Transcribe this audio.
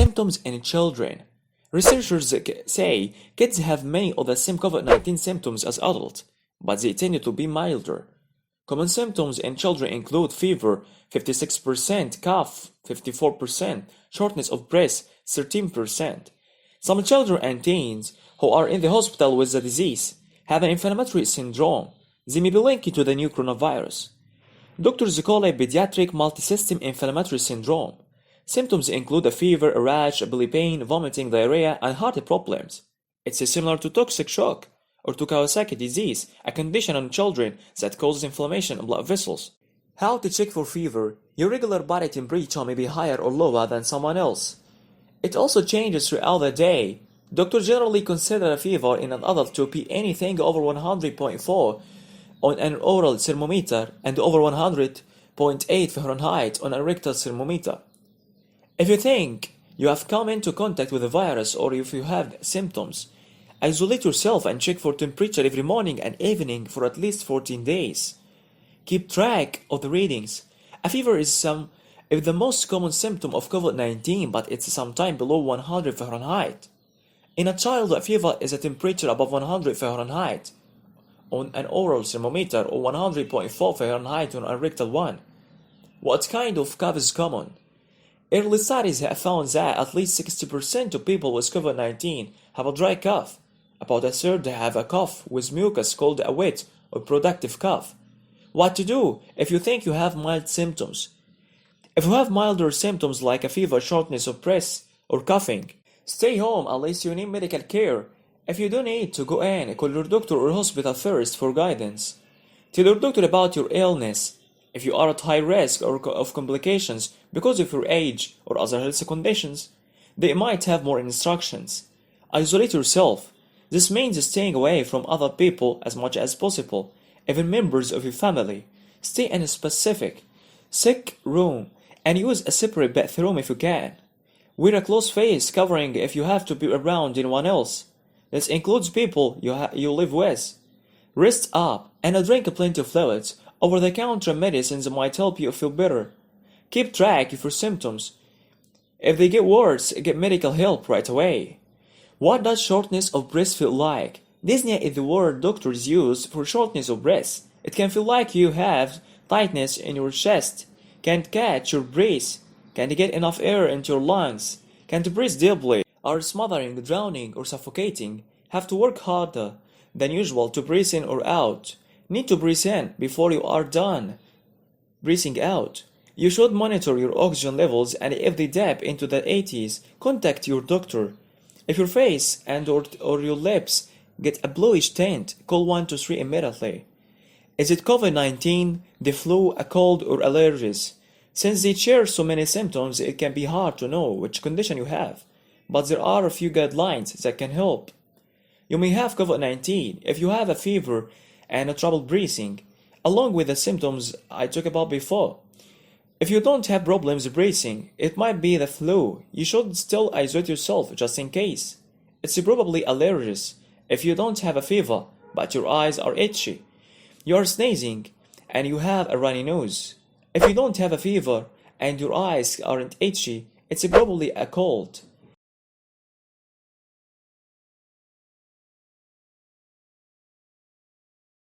Symptoms in children. Researchers say kids have many of the same COVID-19 symptoms as adults, but they tend to be milder. Common symptoms in children include fever 56%, cough 54%, shortness of breath 13%. Some children and teens who are in the hospital with the disease have an inflammatory syndrome. They may be linked to the new coronavirus. Doctors call it pediatric multisystem inflammatory syndrome. Symptoms include a fever, a rash, belly pain, vomiting, diarrhea, and heart problems. It's similar to toxic shock or to Kawasaki disease, a condition in children that causes inflammation in blood vessels. How to check for fever? Your regular body temperature may be higher or lower than someone else. It also changes throughout the day. Doctors generally consider a fever in an adult to be anything over 100.4 on an oral thermometer and over 100.8 Fahrenheit on a rectal thermometer. If you think you have come into contact with the virus or if you have symptoms, isolate yourself and check for temperature every morning and evening for at least 14 days. Keep track of the readings. A fever is the most common symptom of COVID-19, but it's sometimes below 100 Fahrenheit. In a child, a fever is a temperature above 100 Fahrenheit on an oral thermometer or 100.4 Fahrenheit on a rectal one. What kind of cough is common? Early studies have found that at least 60% of people with COVID-19 have a dry cough. About a third have a cough with mucus called a wet or productive cough. What to do if you think you have mild symptoms? If you have milder symptoms like a fever, shortness of breath, or coughing, stay home unless you need medical care. If you do need to go in, call your doctor or hospital first for guidance. Tell your doctor about your illness. If you are at high risk of complications because of your age or other health conditions, they might have more instructions. Isolate yourself. This means staying away from other people as much as possible, even members of your family. Stay in a specific, sick room and use a separate bathroom if you can. Wear a close face covering if you have to be around anyone else. This includes people you live with. Rest up and drink plenty of fluids. Over-the-counter medicines might help you feel better. Keep track of your symptoms. If they get worse, get medical help right away. What does shortness of breath feel like? Dyspnea is the word doctors use for shortness of breath. It can feel like you have tightness in your chest, can't catch your breath, can't get enough air into your lungs, can't breathe deeply, are smothering, drowning, or suffocating, have to work harder than usual to breathe in or out. Need to breathe in before you are done breathing out. You should monitor your oxygen levels, and if they dip into the 80s, contact your doctor. If your face and or your lips get a bluish tint, call 123 immediately. Is it COVID-19, the flu, a cold, or allergies? Since they share so many symptoms, it can be hard to know which condition you have, but there are a few guidelines that can help. You may have COVID-19 if you have a fever and trouble breathing, along with the symptoms I talked about before. If you don't have problems breathing, it might be the flu. You should still isolate yourself just in case. It's probably allergies. If you don't have a fever, but your eyes are itchy, you are sneezing, and you have a runny nose. If you don't have a fever and your eyes aren't itchy, it's probably a cold.